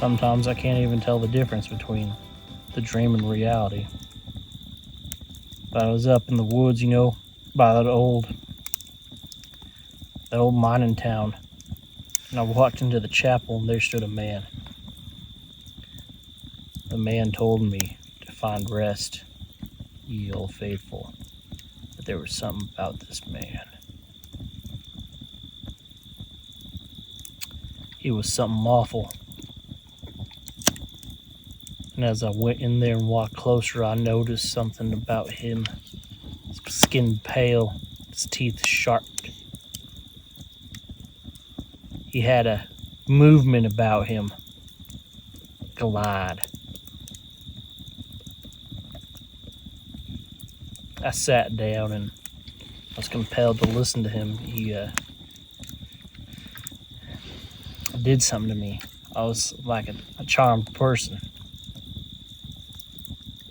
Sometimes I can't even tell the difference between the dream and reality. But I was up in the woods, by that old mining town, and I walked into the chapel, and there stood a man. The man told me to find rest, ye old faithful, but there was something about this man. He was something awful. And as I went in there and walked closer, I noticed something about him. His skin pale, his teeth sharp. He had a movement about him, glide. I sat down and was compelled to listen to him. He did something to me. I was like a charmed person.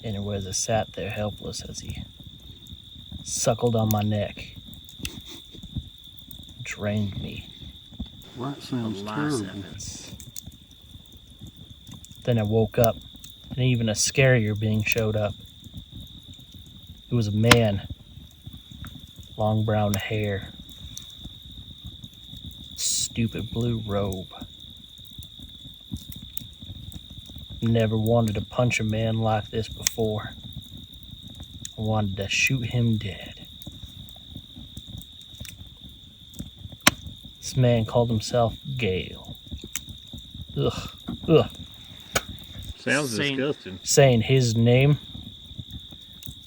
Anyways, I sat there helpless as he suckled on my neck, drained me. That sounds terrible. Then I woke up, and even a scarier being showed up. It was a man, long brown hair, stupid blue robe. Never wanted to punch a man like this before. I wanted to shoot him dead. This man called himself Gale. Ugh. Sounds disgusting. Saying his name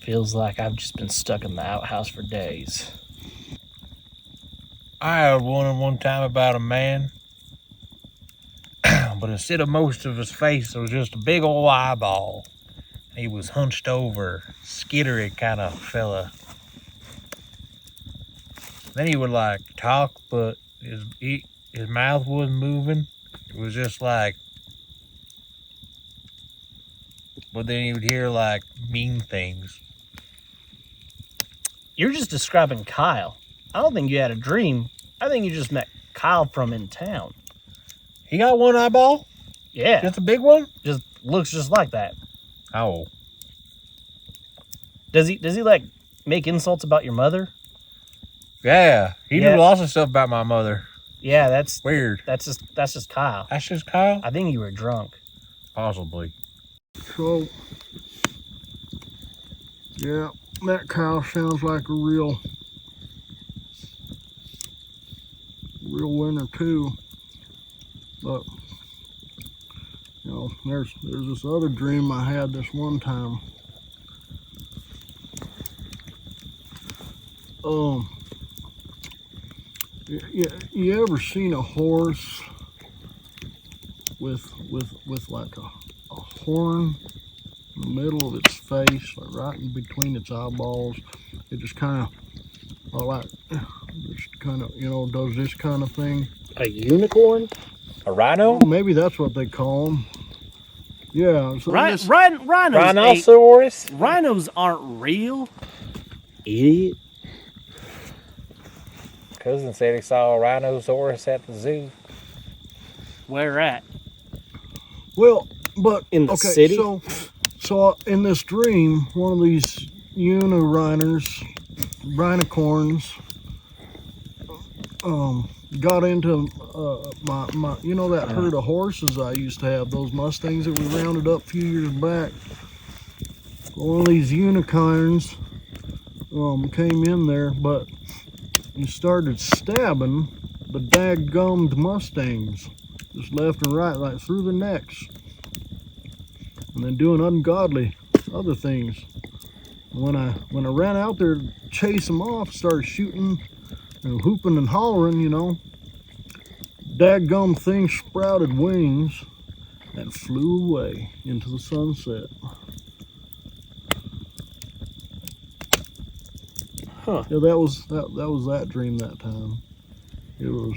feels like I've just been stuck in the outhouse for days. I heard one time about a man, but instead of most of his face, there was just a big old eyeball. He was hunched over, skittery kind of fella. Then he would like talk, but his mouth wasn't moving. It was just like, but then he would hear like mean things. You're just describing Kyle. I don't think you had a dream. I think you just met Kyle from in town. He got one eyeball? Yeah. Just a big one? Just looks just like that. Oh. Does he like make insults about your mother? Yeah. He knew lots of stuff about my mother. Yeah, that's weird. That's just Kyle. That's just Kyle? I think you were drunk. Possibly. So, yeah, that cow sounds like a real winner too. But there's this other dream I had this one time. You ever seen a horse with like a horn in the middle of its face, like right in between its eyeballs? It just kind of does this kind of thing. A unicorn? A rhino? Well, maybe that's what they call them. Yeah. So Rhinoceros? Rhinos aren't real. Idiot. Cousin said he saw a rhinoceros at the zoo. Where at? Well, but in the city. So in this dream, one of these rhinocorns, got into my that herd of horses I used to have, those Mustangs that we rounded up a few years back. One of these unicorns came in there, but he started stabbing the daggummed Mustangs, just left and right, like through the necks, and then doing ungodly other things. When I ran out there to chase them off, started shooting and hooping and hollering, daggum thing sprouted wings and flew away into the sunset. Huh. Yeah, that was that dream that time. It was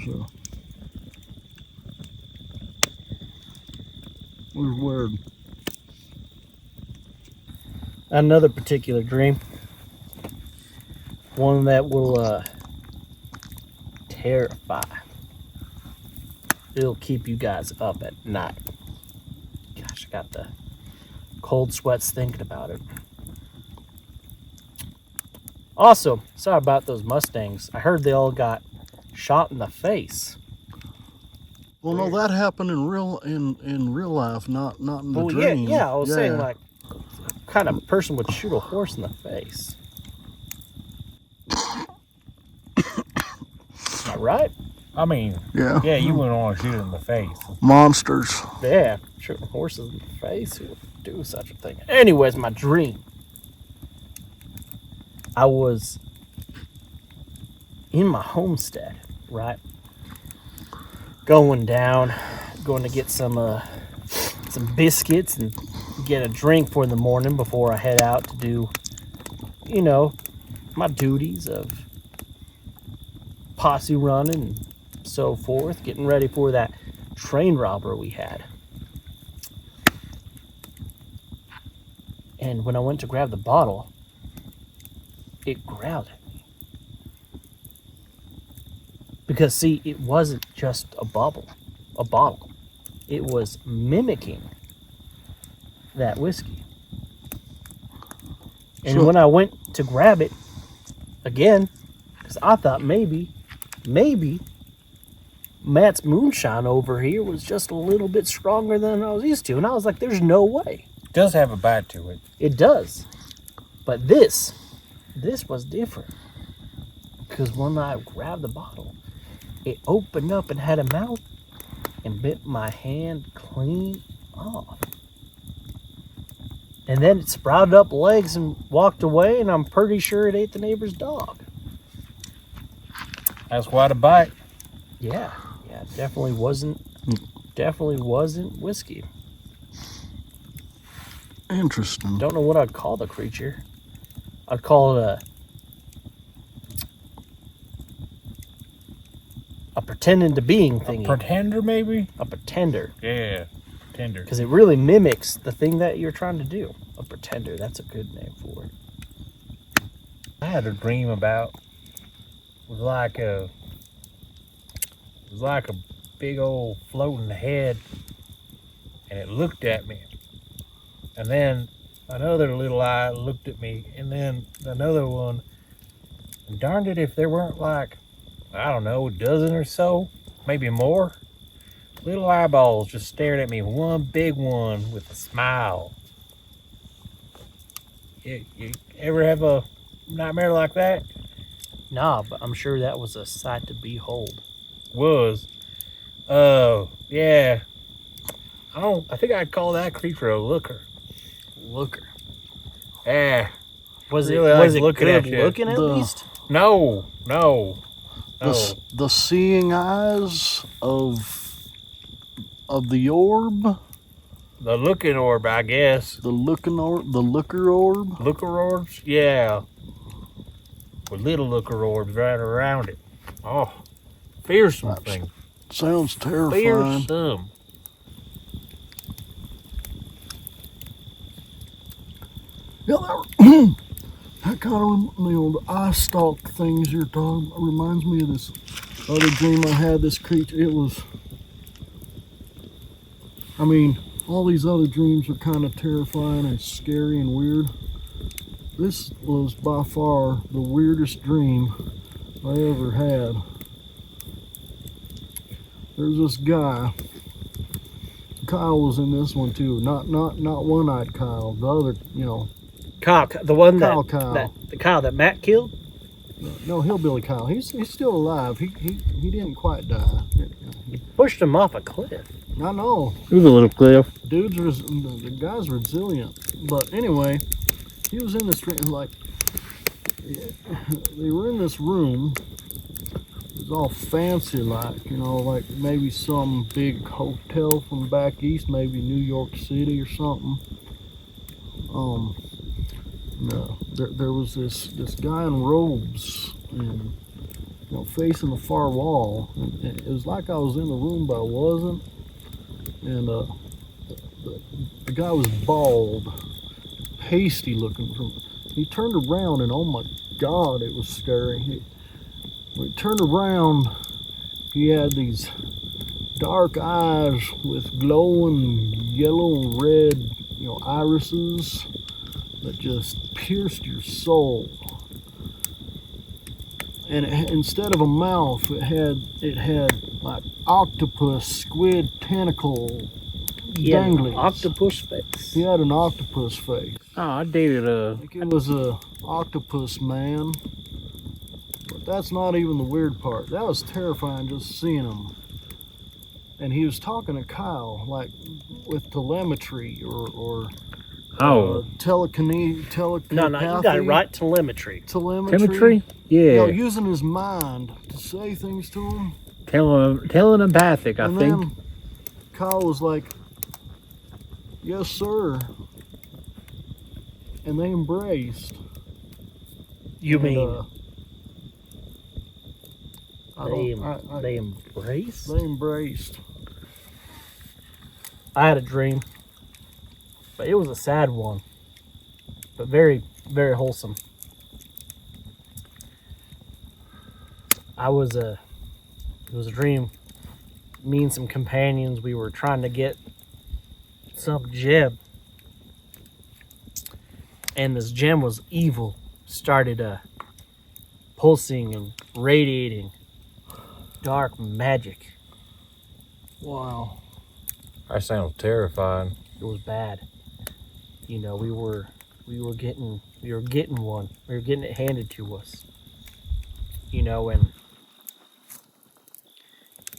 weird. Another particular dream. One that will terrify. It'll keep you guys up at night. I got the cold sweats thinking about it. Also, sorry about those Mustangs. I heard they all got shot in the face. Well, no, that happened in real life, not in the dream. Yeah, I was saying like, kind of person would shoot a horse in the face. Am I right? I mean, Yeah. yeah, you wouldn't want to shoot it in the face. Monsters. Yeah, shooting horses in the face. Who would do such a thing? Anyways, my dream. I was in my homestead, right? Going to get some biscuits and get a drink for the morning before I head out to do, you know, my duties of posse running and so forth, getting ready for that train robber we had. And when I went to grab the bottle, it growled at me. Because see, it wasn't just a bottle. It was mimicking that whiskey. And when I went to grab it again, because I thought maybe Matt's moonshine over here was just a little bit stronger than I was used to. And I was like, there's no way. It does have a bite to it. It does. But this was different. Because when I grabbed the bottle, it opened up and had a mouth and bit my hand clean off. And then it sprouted up legs and walked away, and I'm pretty sure it ate the neighbor's dog. That's quite a bite. Yeah, it definitely wasn't whiskey. Interesting. Don't know what I'd call the creature. I'd call it a pretending to being thingy. A pretender, maybe? A pretender. Yeah, pretender. Because it really mimics the thing that you're trying to do. A pretender. That's a good name for it. I had a dream about it was like a big old floating head, and it looked at me, and then another little eye looked at me, and then another one. And darned it if there weren't like, I don't know, a dozen or so, maybe more, little eyeballs just stared at me, one big one with a smile. You ever have a nightmare like that? Nah, but I'm sure that was a sight to behold. Was. Yeah. I think I'd call that creature a looker. Looker. Yeah. Was Really it like looking good at you. looking at least? No. The seeing eyes of the orb. The looking orb, I guess. The looker orb. Looker orbs? Yeah. With little looker orbs right around it. Oh, fearsome thing. Sounds terrifying. Fearsome. Yeah, that kind of, the eye stalk things you're talking about reminds me of this other dream I had. This creature, it was, I mean, all these other dreams are kind of terrifying and scary and weird. This was by far the weirdest dream I ever had. There's this guy. Kyle was in this one too. Not one-eyed Kyle. The other, Kyle, the one Kyle. the Kyle that Matt killed. No, Hillbilly Kyle. He's still alive. He didn't quite die. He pushed him off a cliff. I know. It was a little cliff. The guy's resilient. But anyway, he was in this like they were in this room. It was all fancy like maybe some big hotel from back east, maybe New York City or something. No, there was this guy in robes and facing the far wall. And it was like I was in the room, but I wasn't. And the guy was bald, pasty looking. He turned around and oh my God, it was scary. When he turned around, he had these dark eyes with glowing yellow and red, irises that just pierced your soul. And instead of a mouth, it had like octopus, squid, tentacle danglies. Octopus face. He had an octopus face. Oh, I dated Like it was a octopus man. But that's not even the weird part. That was terrifying just seeing him. And he was talking to Kyle, like with telemetry or telepathy. No, you got it right. Telemetry. Telemetry? Yeah. Using his mind to say things to him. Telepathic, I think. Then Kyle was like, "Yes, sir." And they embraced. You mean they embraced? They embraced. I had a dream, but it was a sad one, but very, very wholesome. It was a dream. Me and some companions, we were trying to get some gem, and this gem was evil. Started pulsing and radiating dark magic. Wow. That sounds terrifying. It was bad. We were getting one. We were getting it handed to us. And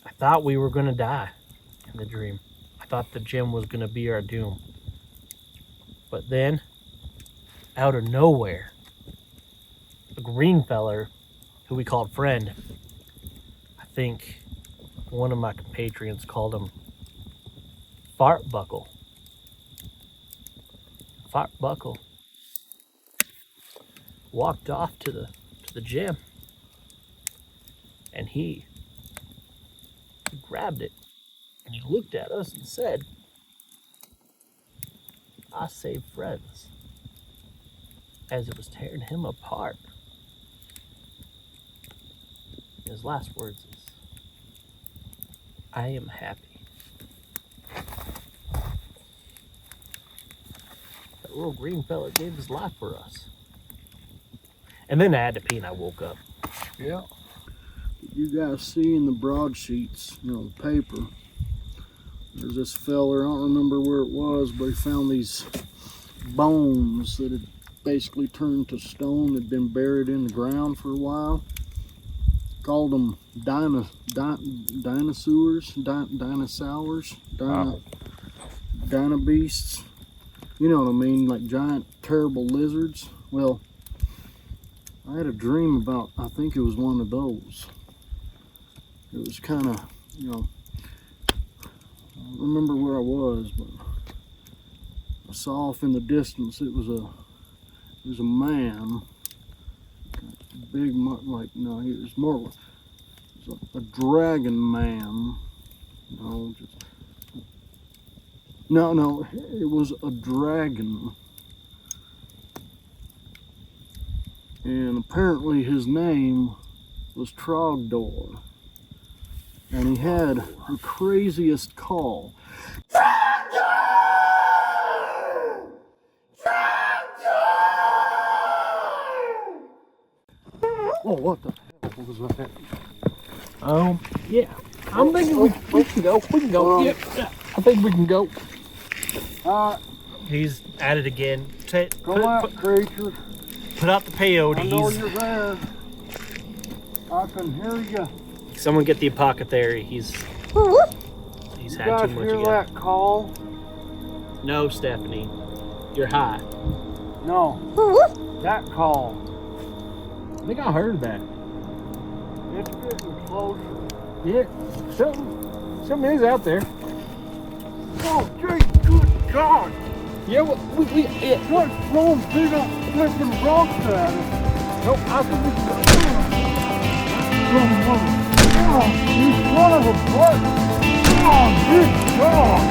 I thought we were gonna die in the dream. I thought the gem was gonna be our doom. But then, out of nowhere, a green feller who we called friend, I think one of my compatriots called him Fart Buckle. Fart Buckle walked off to the gym, and he grabbed it and he looked at us and said, "I saved friends," as it was tearing him apart. His last words is, "I am happy." That little green fella gave his life for us. And then I had to pee and I woke up. Yeah. You guys see in the broadsheets, the paper, there's this feller, I don't remember where it was, but he found these bones that had basically turned to stone, had been buried in the ground for a while. Called them dinosaurs, dino beasts. You know what I mean, like giant, terrible lizards. Well, I had a dream about, I think it was one of those. It was kind of, I don't remember where I was, but I saw off in the distance it was a man. Big, like, no, he was more, it was a dragon man. No, it was a dragon. And apparently his name was Trogdor. And he had the craziest call. Oh, what the hell was that? Yeah. I'm thinking we can go. We can go. Yeah, I think we can go. He's at it again. Come out, creature. Put out the peyote. I know you're there. I can hear you. Someone get the apothecary. He's had too much hear again. that call? No, Stephanie. You're high. No. That call. I think I heard that. It's getting closer. Yeah, something is out there. Oh, gee, good God. Yeah, well, It's throwing big old flipping rocks at us. Nope, I think we can go. Oh, you son of a butt. Oh, good God.